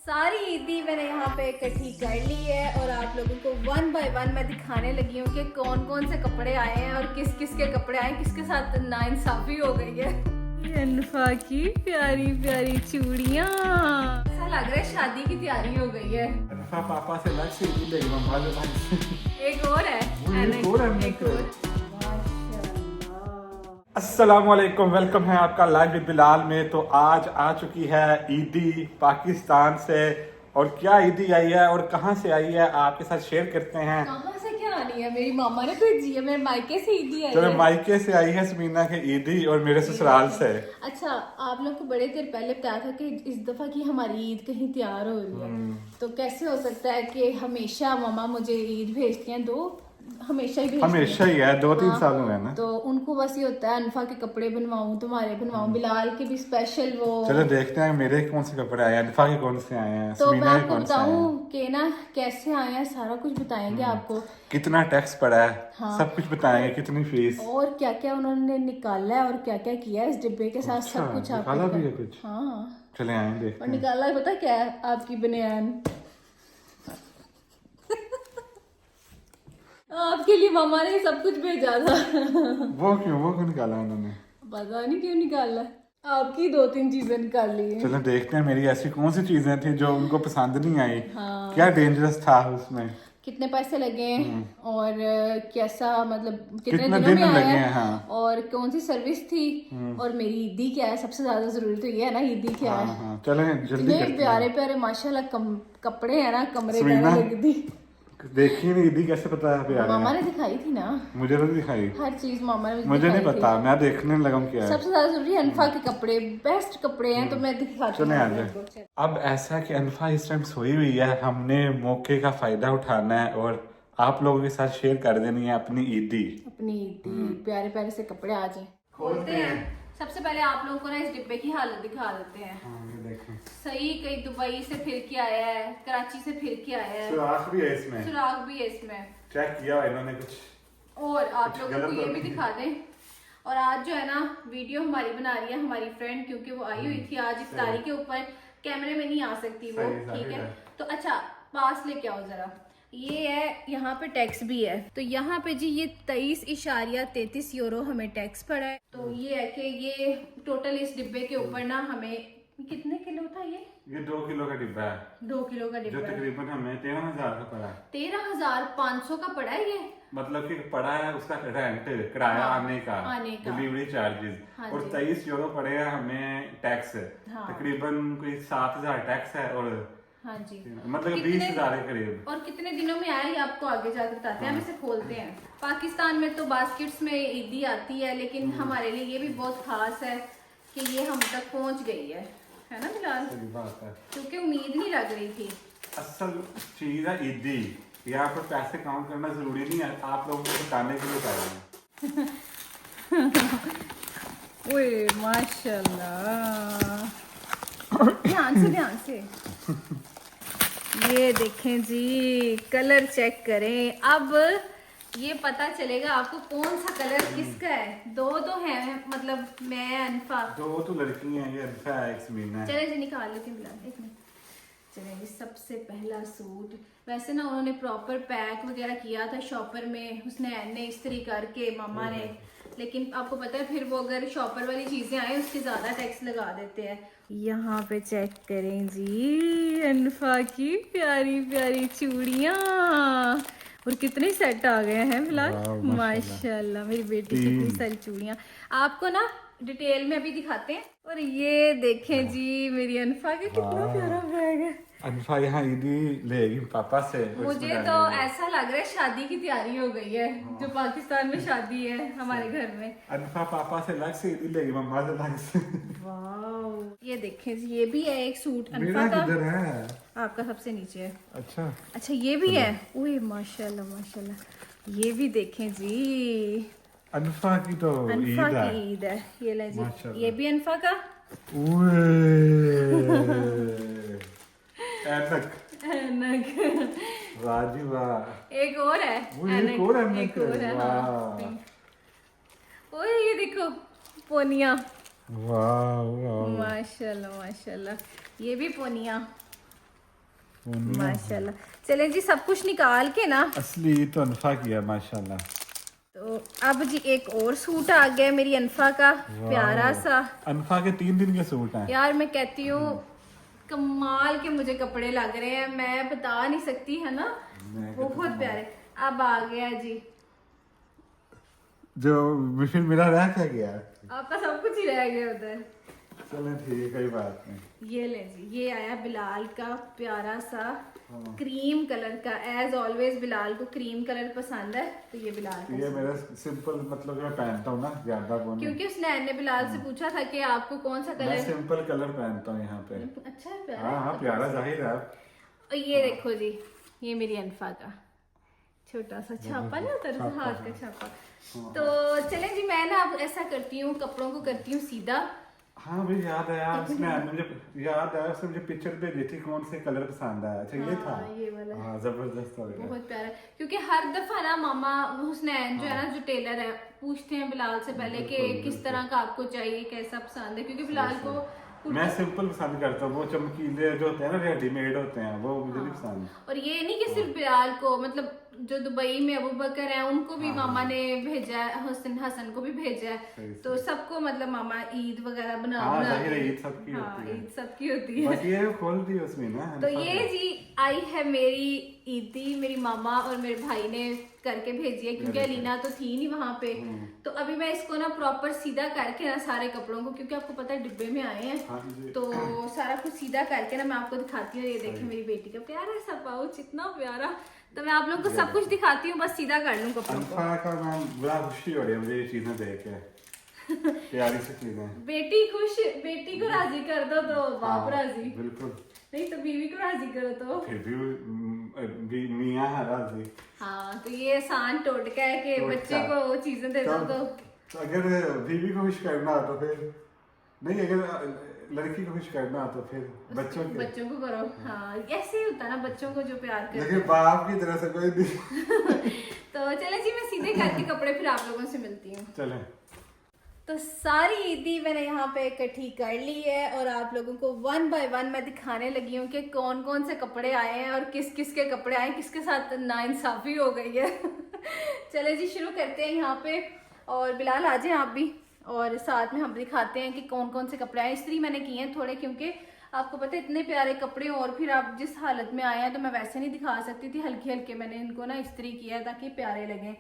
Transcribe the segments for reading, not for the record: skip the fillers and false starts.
सारी ईदी मैंने यहाँ पे इकट्ठी कर ली है और आप लोगों को वन बाय वन मैं दिखाने लगी हूँ कि कौन कौन से कपड़े आए हैं और किस किस के कपड़े आए, किसके साथ नाइंसाफी हो गई है। अनफा की प्यारी प्यारी चूड़ियाँ, ऐसा लग रहा है शादी की तैयारी हो गई है। अनफा पापा से अलग से ईदी लेगी, मम्मा से अलग से। एक और है, एक और। अस्सलामुअलैकुम, वेलकम है आपका लाइव विद बिलाल में। तो आज आ चुकी है ईदी पाकिस्तान से, और क्या ईदी आई है और कहाँ से आई है आपके साथ शेयर करते हैं। कहाँ से क्या आनी है, मेरी मामा ने भेजी है, मेरे मायके से ईदी आई चलो, है। मायके से आई है समीना के ईदी और मेरे ससुराल से। अच्छा, आप लोग को बड़े देर पहले बताया था कि इस दफा की हमारी ईद कहीं तैयार हो रही है, तो कैसे हो सकता है कि हमेशा मामा मुझे ईद भेजती हैं, हमेशा ही है 2-3 साल हुए हैं ना। तो उनको बस ये होता है अनफा के कपड़े बनवाऊं, तुम्हारे बनवाऊं, बिलाल के भी स्पेशल वो। चलो देखते हैं मेरे कौन से कपड़े आए हैं, अनफा के कौन से आए हैं, तो मैं समीना के आपको कौन से आए हैं, बताऊं कि ना कैसे आए हैं, सारा कुछ बताएंगे आपको। कितना टैक्स पड़ा है, हाँ। सब कुछ बताएंगे, कितनी फीस और क्या क्या उन्होंने निकाला है और क्या क्या किया है इस डिब्बे के साथ, सब कुछ निकाला आपको भी है कुछ। हाँ, चले आए देखते और हैं। निकाला है, पता क्या है, आपकी बनियान। आपके लिए मामा ने सब कुछ भेजा था। वो क्यों निकाला उन्होंने, पता नहीं क्यों निकाला, आपकी 2-3 चीजें निकाल ली है। चलो देखते हैं मेरी ऐसी कौन सी चीजें थी जो उनको पसंद नहीं आई। हाँ। क्या डेंजरस था उसमें, कितने पैसे लगे और कैसा, मतलब कितने कितने दिनों में दिन आया लगे है, हैं, हाँ। और कौन सी सर्विस थी, और मेरी ईदी क्या है, सबसे ज्यादा जरूरी तो ये है ना, ईदी क्या है। हाँ, चले जल्दी इतने करते प्यारे हैं। प्यारे माशाल्लाह कपड़े हैं ना, कमरे समीना, कहने लगी थी। देखी नहीं ईदी कैसे पता है प्यारे मामा हैं? ने दिखाई थी ना, मुझे तो दिखाई, हर चीज मामा ने मुझे नहीं दिखाई थी। पता, मैं देखने लगा क्या है। सबसे ज्यादा जरूरी अनफा के कपड़े, बेस्ट कपड़े हैं, तो मैं दिखाती चले हूँ आ जाए। आपको। अब ऐसा है कि अनफा इस टाइम सोई हुई है, हमने मौके का फायदा उठाना है और आप लोगों के साथ शेयर कर देनी है अपनी ईदी। अपनी ईदी प्यारे प्यारे से कपड़े आ जाए, खोलते हैं। सबसे पहले आप लोगों को ना इस डिब्बे की हालत दिखा देते हैं। हाँ, ये देखें। सही, कहीं दुबई से फिर के आया है, कराची से फिर के आया है, सुराख भी है इसमें, सुराग भी है इसमें, चेक किया इन्होंने कुछ। और आप कुछ लोगों गलत को तो ये भी नहीं दिखा दें। और आज जो है ना वीडियो हमारी बना रही है हमारी फ्रेंड, क्योंकि वो आई हुई थी आज इफ्तारी के ऊपर, कैमरे में नहीं आ सकती वो, ठीक है। तो अच्छा, पास लेके आओ जरा, ये है, यहाँ पे टैक्स भी है, तो यहाँ पे जी ये 23.33 यूरो हमें टैक्स पड़ा है। तो ये है कि ये टोटल इस डिब्बे के ऊपर ना हमें कितने किलो था, ये 2 किलो का डिब्बा है, 2 किलो का जो डिब्बा है, तकरीबन हमें 13,000 का पड़ा है। 13,500 का पड़ा है ये, मतलब कि पड़ा है उसका रेंट, किराया, हाँ, आने का डिलीवरी चार्जेस, हाँ और जी। 23 यूरो पड़े हैं हमें टैक्स, हाँ। तकरीबन कोई 7,000 टैक्स है, और हाँ जी, मतलब 20,000 के करीब। और कितने दिनों में आया ये आपको आगे जाकर बताते हैं। हम इसे खोलते हैं। पाकिस्तान में तो बास्केट्स में ईदी आती है, लेकिन हमारे लिए ये भी बहुत खास है कि ये हम तक पहुंच गई है ना बिलाल, सही बात है, क्योंकि उम्मीद नहीं लग रही थी। असल चीज है ईदी, यहाँ पर पैसे काउंट करना जरूरी नहीं है, आप लोगों को बताने के लिए बताया है। ओए माशाल्लाह, ध्यान से ये देखें जी, कलर चेक करें, अब ये पता चलेगा आपको कौन सा कलर किसका है। दो है, मतलब मैं अनफा, 2 तो लड़की हैं, ये अनफा है, एक समीना है। चले जी निकाल लेते हैं, एक मिनट। चले जी, सबसे पहला सूट, वैसे ना उन्होंने प्रॉपर पैक वगैरह किया था शॉपर में, उसने ने इस्त्री करके मामा ने, लेकिन आपको पता है फिर वो अगर शॉपर वाली चीजें आए उसके ज्यादा टैक्स लगा देते हैं। यहाँ पे चेक करें जी, अनफा की प्यारी प्यारी चूड़ियाँ, और कितने सेट आ गए हैं फिलहाल, माशाल्लाह मेरी बेटी की इतनी सारी चूड़ियाँ। आपको ना डिटेल में अभी दिखाते हैं। और ये देखें जी, मेरी अनफा का कितना प्यारा बैग है। अनफा यहाँ ईदी लेगी पापा से, मुझे तो ऐसा लग रहा है शादी की तैयारी हो गई है, जो पाकिस्तान में शादी है हमारे घर में। अनफा पापा से अलग से ईदी लेगी, मम्मा से अलग से। वाह, ये देखें जी, ये भी है एक सूट अनफा मेरा का, किधर है? आपका सबसे नीचे है। अच्छा, ये भी है, ओए माशाल्लाह माशाल्लाह, ये भी देखें जी, अनफा की तो अनफा ईद है। की ईद है, ये ले जी, माशाल्लाह। ये भी अनफा का। ऐनक। वाजी वाह, एक और है, एक और है, एक और है, हाँ। ओए ये देखो पोनिया, वाह वाह, माशाल्लाह माशाल्लाह, ये भी पोनिया, माशाल्लाह। चलें जी, सब कुछ निकाल के ना, असली तो अनफा किया माशाल्लाह। तो अब जी एक और सूट आ गया मेरी अनफा का, प्यारा सा। अनफा के 3 दिन के सूट हैं यार मैं कहती हूँ कमाल के मुझे कपड़े लग रहे हैं, मैं बता नहीं सकती, है ना, बहुत प्यारे। अब आ गया जी, जो फिर मेरा रह क्या गया। आपका सब कुछ ही रह गया उधर। चलें ठीक है, कोई बात नहीं। ये ले जी, ये आया बिलाल का प्यारा सा क्रीम कलर का। एज ऑलवेज बिलाल को क्रीम कलर पसंद है, तो ये बिलाल का ये मेरा सिंपल, मतलब मैं पहनता हूँ ना ज्यादा वो नहीं। क्योंकि उसने ने बिलाल से पूछा था कि आपको कौन सा मैं कलर सिंपल कलर पहनता हूँ यहाँ पे। अच्छा है, प्यारा हाँ हाँ, प्यारा जाहिर है। और ये देखो जी, ये मेरी अनफा का छोटा सा छापा नहीं होता, जैसे हाथ का छापा। तो चलें जी, मैं ना अब ऐसा करती हूँ, कपड़ों को करती हूँ सीधा। हाँ मुझे याद आया, उसने मुझे याद आया, उसने मुझे पिक्चर भेजी थी, कौन से कलर पसंद आया। अच्छा ये था, ये वाला हाँ जबरदस्त हो गया, बहुत प्यारा। क्योंकि हर दफा ना मामा हुसनैन जो है ना, जो टेलर है, पूछते हैं बिलाल से पहले कि किस तरह का आपको चाहिए, कैसा पसंद है, क्योंकि बिलाल को मैं सिंपल पसंद करता हूँ। वो चमकीले जो होते हैं ना, रेडीमेड होते हैं, वो मुझे नहीं पसंद। और ये नहीं कि सिर्फ बिलाल को, मतलब जो दुबई में अबू बकर है उनको भी मामा ने भेजा है, हसन को भी भेजा है, तो सबको मतलब मामा ईद वगैरह बना ईद सबकी होती है, ईद सबकी होती है। बस ये खोल दी उसमें ना। तो ये जी आई है मेरी ईदी, मेरी मामा और मेरे भाई ने करके भेजी है, क्योंकि अलीना तो थी नहीं वहां पे। तो अभी मैं इसको ना प्रॉपर सीधा करके ना सारे कपड़ों को, क्योंकि आपको पता है डिब्बे में आए हैं, तो सारा कुछ सीधा करके ना मैं आपको दिखाती हूँ। ये देखें मेरी बेटी का प्यारा सा पाउच, इतना प्यारा। तो मैं आप लोगों को सब कुछ दिखाती हूँ, बस सीधा कर लूँ कपड़ों को। बड़ा खुशी हो रही है मुझे ये चीजें देख के, प्यारी सी चीजें। बेटी खुश, बेटी को राजी कर दो तो बाप राजी, बिल्कुल। नहीं तो बीवी को राजी करो तो फिर भी मियां है राजी। हाँ, तो ये आसान टोटका है कि बच्चे को वो चीजें दे दो। तो अगर बीवी को खुश करना हो तो फिर नहीं, अगर लड़की को खुश करना हो तो फिर बच्चों को करो। हाँ, ऐसे ही होता है ना, बच्चों को जो प्यार करते लेकिन बाप की तरह से कोई नहीं। तो चले जी, मैं सीधे करके कपड़े फिर आप लोगों से मिलती हूँ। चलें। तो सारी ईदी मैंने यहाँ पे इकट्ठी कर ली है, और आप लोगों को 1 बाय 1 मैं दिखाने लगी हूँ कि कौन कौन से कपड़े आए हैं और किस किस के कपड़े आए हैं, किसके साथ नाइंसाफी हो गई है। चले जी, शुरू करते हैं यहाँ पे, और बिलाल आ जाए आप भी, और साथ में हम दिखाते हैं कि कौन कौन से कपड़े आए। इस्त्री मैंने किए हैं थोड़े, क्योंकि आपको पता है इतने प्यारे कपड़े, और फिर आप जिस हालत में आए हैं तो मैं वैसे नहीं दिखा सकती थी, हल्के हल्के मैंने इनको ना इस्त्री किया है ताकि प्यारे लगे।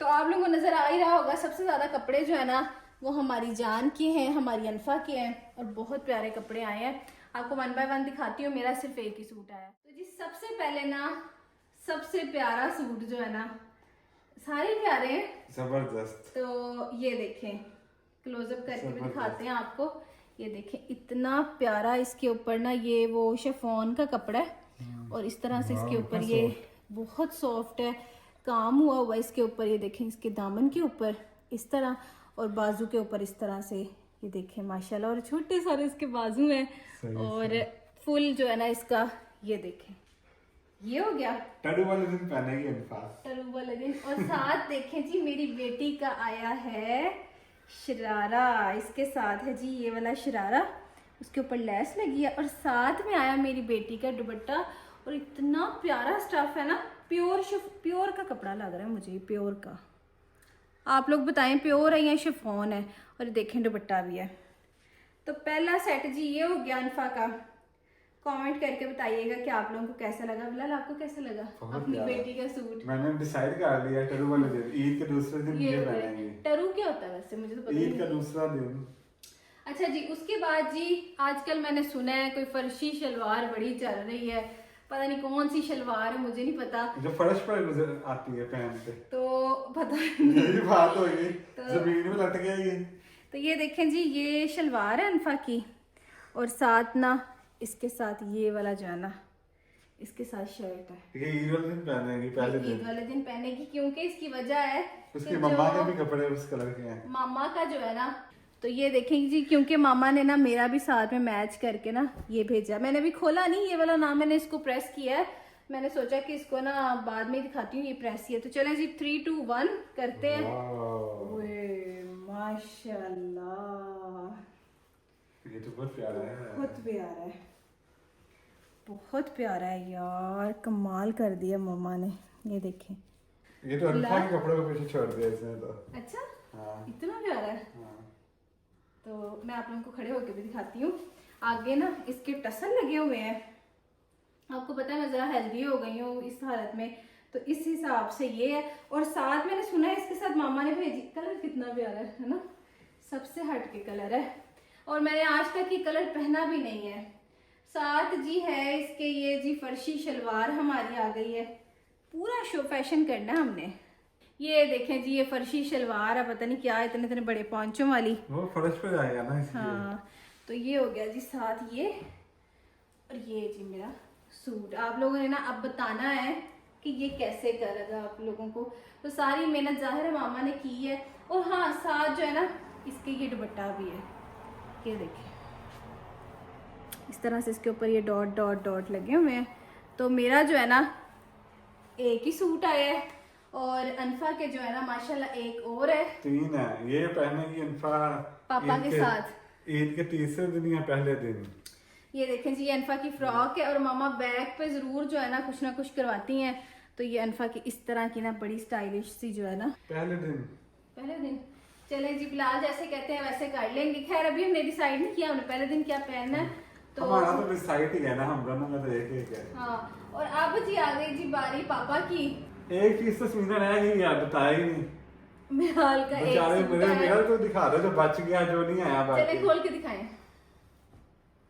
तो आप लोगों को नजर आ ही रहा होगा, सबसे ज्यादा कपड़े जो है ना वो हमारी जान के हैं, हमारी अनफा के हैं, और बहुत प्यारे कपड़े आए हैं। आपको 1 बाय 1 दिखाती हूँ। मेरा सिर्फ एक ही सूट आया। तो जी सबसे पहले ना, सबसे प्यारा सूट जो है ना, सारे प्यारे हैं, जबरदस्त। तो ये देखें, क्लोजअप करके भी दिखाते हैं आपको। ये देखें इतना प्यारा, इसके ऊपर ना ये वो शिफॉन का कपड़ा है, और इस तरह से इसके ऊपर ये बहुत सॉफ्ट है, काम हुआ हुआ इसके ऊपर। ये देखें इसके दामन के ऊपर इस तरह, और बाजू के ऊपर इस तरह से, ये देखें माशाल्लाह, और छोटे सारे इसके बाजू हैं, और फुल जो है ना इसका, ये देखें ये हो गया टरू वाले दिन पहनेगी अनफा, टरू वाले दिन। और साथ देखें जी मेरी बेटी का आया है शरारा, इसके साथ है जी ये वाला शरारा, उसके ऊपर लेस लगी है, और साथ में आया मेरी बेटी का दुपट्टा, और इतना प्यारा स्टफ है ना, प्योर का कपड़ा लग रहा है मुझे, प्योर का। आप लोग बताएं प्योर है या शिफॉन है। और देखें दुपट्टा भी है। तो पहला सेट जी ये हो गया अनफा का। कमेंट करके बताइएगा कि आप लोगों को कैसा लगा। बिलाल आपको कैसा लगा अपनी बेटी का सूट? मैंने डिसाइड कर लिया टरू वाले दिन, ईद के दूसरे दिन ये पहनेंगे। टरू क्या होता है वैसे, मुझे तो पता नहीं। ईद का दूसरा दिन। अच्छा जी, उसके बाद जी आजकल मैंने सुना है कोई फर्शी शलवार बड़ी चल रही है, पता नहीं कौन सी शलवार है, मुझे नहीं पता, जो फर्श पर गुजर आती है पहनते, तो पता नहीं यही बात होगी, जमीन में लटक गया ये। तो ये देखें जी, ये शलवार है अनफा की, और साथ ना इसके साथ ये वाला जो है ना, इसके साथ शर्ट है। ये ईद वाले दिन पहनेगी, पहले दिन ईद वाले दिन पहनेगी, क्योंकि इसकी वजह है उसकी मम्मा के भी कपड़े उस कलर के हैं, मामा का जो है ना। तो ये देखेंगे जी, क्योंकि मामा ने ना मेरा भी साथ में मैच करके ना ये भेजा। मैंने भी खोला नहीं ये वाला ना, मैंने इसको प्रेस किया है। मैंने सोचा कि इसको ना बाद में दिखाती हूँ, ये प्रेस ही है। तो चलें जी 3, 2, 1 करते हैं। माशाल्लाह, ये तो बहुत प्यारा है, बहुत प्यारा है। बहुत प्यारा है यार, कमाल कर दिया मम्मा ने। ये देखें, ये तो अनफा के कपड़ों को पीछे छोड़ दिया इसने तो। अच्छा हाँ इतना प्यारा है। हाँ। तो मैं आप लोगों को खड़े होकर भी दिखाती हूँ। आगे ना इसके टसल लगे हुए हैं, आपको पता है मैं ज़रा हेल्दी हो गई हूँ इस हालत में, तो इस हिसाब से ये है। और साथ मैंने सुना है इसके साथ मामा ने भेजी, कलर कितना प्यारा है ना, सबसे हट के कलर है। और मैंने आज तक ये कलर पहना भी नहीं है। साथ जी है इसके ये जी फर्शी शलवार हमारी आ गई है, पूरा शो फैशन करना हमने। ये देखें जी, ये फर्शी शलवार है, पता नहीं क्या इतने इतने बड़े पॉन्चों वाली, वो फर्श पे जाएगा ना इसलिए। हाँ तो ये हो गया जी साथ ये। और ये जी मेरा सूट, आप लोगों ने ना अब बताना है कि ये कैसे करेगा आप लोगों को, तो सारी मेहनत जाहिर है मामा ने की है। और हाँ साथ जो है ना इसके ये दुपट्टा भी है, ये देखिए इस तरह से इसके ऊपर ये डॉट डॉट डॉट लगे हुए हैं। तो मेरा जो है ना एक ही सूट आया है, और अनफा के जो है ना माशाल्लाह एक और है। 3 है, ये पहनेगी अनफा पापा के साथ ईद के तीसरे दिन या पहले दिन। ये देखें जी, ये अनफा की फ्रॉक है, और मामा बैक पे जरूर जो है ना कुछ करवाती हैं। तो ये अनफा की इस तरह की ना बड़ी स्टाइलिश सी जो है ना पहले दिन चले जी बिलाल जैसे कहते हैं वैसे कर लेंगे। खैर अभी हमने डिसाइड नहीं किया हमने पहले दिन क्या पहनना है, तो हमारा तो डिसाइड ही है ना, हम दोनों में तो एक एक है। हाँ। और अब जी आ गई जी बारी पापा की। एक चीज तो सुंदर रह गई यार, बताया ही नहीं मिहाल का एक बेचारे। सूट मेरे है। मेरा तो दिखा दो जो बच गया, जो नहीं आया चले बाकी। खोल के दिखाएं।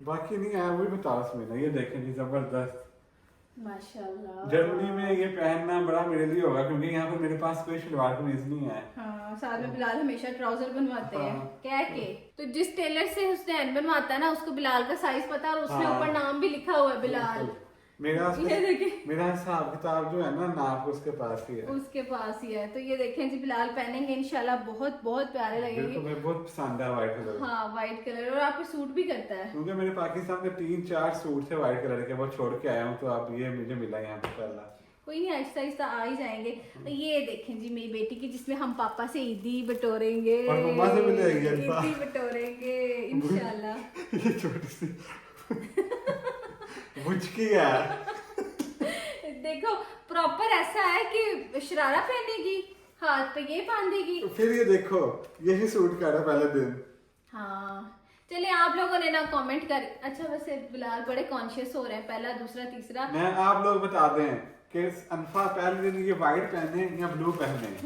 बाकी नहीं आया वो भी बताओ उसमें। ये देखें जी जबरदस्त, माशाल्लाह। जर्मनी में ये पहनना बड़ा मेरे लिए होगा, क्योंकि यहाँ पर मेरे पास कोई शलवार कमीज नहीं है। हाँ साथ में बिलाल हमेशा ट्राउजर बनवाते हैं हाँ। कह के। तो जिस टेलर से हुसैन बनवाता है ना उसको बिलाल का साइज पता है, और उसके हाँ। ऊपर नाम भी लिखा हुआ है बिलाल। मेरा ये देखिए मेरा हिसाब किताब जो है ना नाप उसके पास ही है। उसके पास ही है। तो ये देखें जी बिलाल पहनेंगे इंशाल्लाह, बहुत बहुत प्यारे मेरे लगेंगे। को मैं बहुत पसंद है व्हाइट कलर। हाँ वाइट कलर, और आप पे सूट भी करता है। क्योंकि मेरे पाकिस्तान के 3-4 सूट थे व्हाइट कलर के, वो छोड़ के आया हूँ, तो अब ये मुझे मिला यहाँ पे पहला। कोई नहीं आहिस्ता आहिस्ता आ ही जाएंगे। तो ये देखें जी मेरी बेटी की, जिसमें हम पापा से ईदी बटोरेंगे और मम्मा से भी लेंगे अल्फा। ईदी बटोरेंगे इंशाल्लाह। ये छोटी सी मुझकी है। देखो प्रॉपर ऐसा है कि शरारा पहनेगी, हाथ पे ये बांधेगी। तो फिर ये देखो यही सूट का है पहले दिन। हाँ चलिए आप लोगों ने ना कमेंट कर। अच्छा वैसे बिलाल बड़े कॉन्शियस हो रहे हैं, पहला दूसरा तीसरा। मैं आप लोग बता दें कि अनफा पहले दिन ये व्हाइट पहने या ब्लू पहने।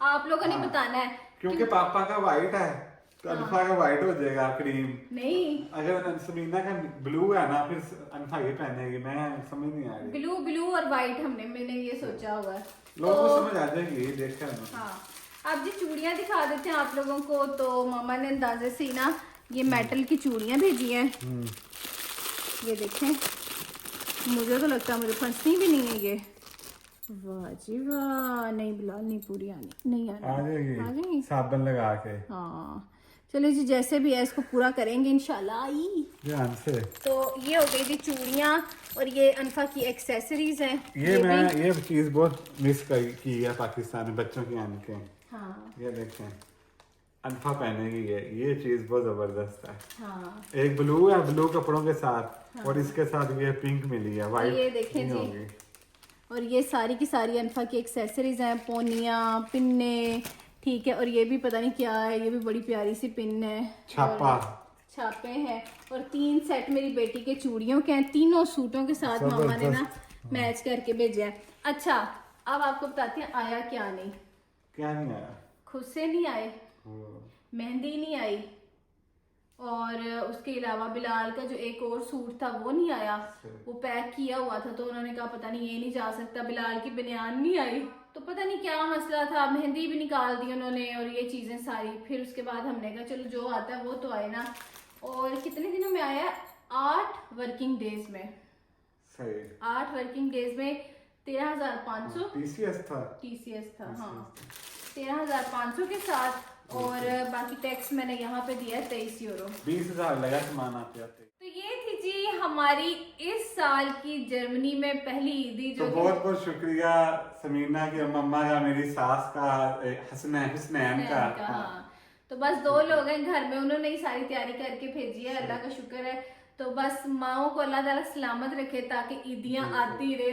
आप लोगों ने हाँ। बताना है क्योंकि पापा का व्हाइट है तो अनफा का व्हाइट हो जाएगा क्रीम। नहीं अगर समीना का ब्लू है ना फिर अनफा ये पहनेगी। मैं समझ नहीं आ रही। ब्लू और व्हाइट मैंने ये सोचा हुआ है। लोगों को समझ आ जाएगी, देखा है ना। हाँ अब जी चूड़ियां दिखा देते हैं आप लोगों को। तो मामा ने अंदाजे से ही ना ये मेटल की चूड़ियां भेजी हैं। ये देखें, मुझे तो लगता है मुझे फंसनी भी नहीं है ये। वाह जी वाह, नहीं बिलाल नहीं पूरी आनी, नहीं आनी, आ जाएगी साबन लगा के। हाँ चलो जी जैसे भी है इसको पूरा करेंगे इंशाल्लाह। आई ध्यान से। तो ये हो गई जी चूड़ियां, और ये अनफा की एक्सेसरीज हैं। ये चीज बहुत मिस की है पाकिस्तान में बच्चों की आने के। हाँ ये देखें अनफा पहनेगी ये चीज बहुत जबरदस्त है। हाँ एक ब्लू है, ब्लू कपड़ों के साथ, और इसके साथ ये पिंक मिली है, व्हाइट ये देखें नहीं जी। होगी। और ये सारी की सारी अनफा की एक्सेसरीज हैं, पोनिया पिन्ने, ठीक है। और ये भी पता नहीं क्या है, ये भी बड़ी प्यारी सी पिन है, छापे हैं। और 3 सेट मेरी बेटी के चूड़ियों के हैं, तीनों सूटों के साथ मामा ने ना मैच करके भेजा है। अच्छा अब आपको बताते हैं आया क्या नहीं। क्या नहीं आया? खुद से नहीं आए, मेहंदी नहीं आई, और उसके अलावा बिलाल का जो एक और सूट था वो नहीं आया, वो पैक किया हुआ था। तो उन्होंने कहा पता नहीं ये नहीं जा सकता। बिलाल की बनियान नहीं आई, तो पता नहीं क्या मसला था। मेहंदी भी निकाल दी उन्होंने और ये चीजें सारी। फिर उसके बाद हमने कहा चलो जो आता है वो तो आए ना। और कितने दिनों में आया? 8 वर्किंग डेज में। सही। 8 वर्किंग डेज में 13,500 टीसीएस था। हाँ 13,500 के साथ। और बाकी टैक्स मैंने यहाँ पे दिया है 23 यूरो। 20,000 लगा सामान आते आते। तो ये थी जी हमारी इस साल की जर्मनी में पहली ईदी। जो तो बहुत बहुत शुक्रिया समीना की, मम्मा का, मेरी सास का, हुसनैन का। हाँ। तो बस 2 लोग हैं घर में, उन्होंने ही सारी तैयारी करके भेजी है, अल्लाह का शुक्र है। तो बस माओ को अल्लाह ताला सलामत रखे ताकि ईदियां आती रहे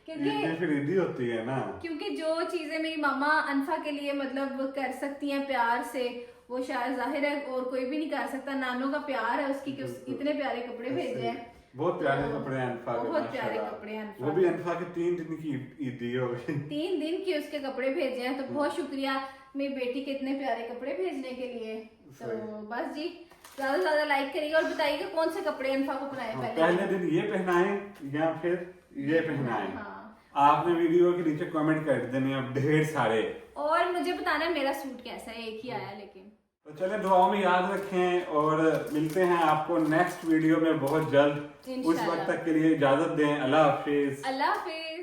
क्योंकि फिर ईदी होती है ना, क्योंकि जो चीजें मेरी मामा अनफा के लिए मतलब कर सकती हैं प्यार से, वो शायद जाहिर है और कोई भी नहीं कर सकता। नानों का प्यार है उसकी कि इतने प्यारे कपड़े भेजे हैं, बहुत प्यारे कपड़े हैं अनफा के, बहुत प्यारे कपड़े हैं अनफा वो भी अनफा के 3 दिन की ईदी हो गई, 3 दिन की उसके कपड़े भेजे हैं। तो बहुत शुक्रिया मेरी बेटी के इतने प्यारे कपड़े भेजने के लिए। तो बस जी ज्यादा से ज्यादा लाइक करिएगा और बताइएगा कौन से कपड़े अनफा को पहनाए पहले दिन ये पहनाए या फिर ये पहनाए। हाँ। आपने वीडियो के नीचे कमेंट कर देने अब ढेर सारे, और मुझे बताना है मेरा सूट कैसा है, एक ही आया लेकिन। तो चलें दुआओं में याद रखें और मिलते हैं आपको नेक्स्ट वीडियो में बहुत जल्द। उस वक्त तक के लिए इजाजत दें। अल्लाह हाफिज। अल्लाह हाफिज।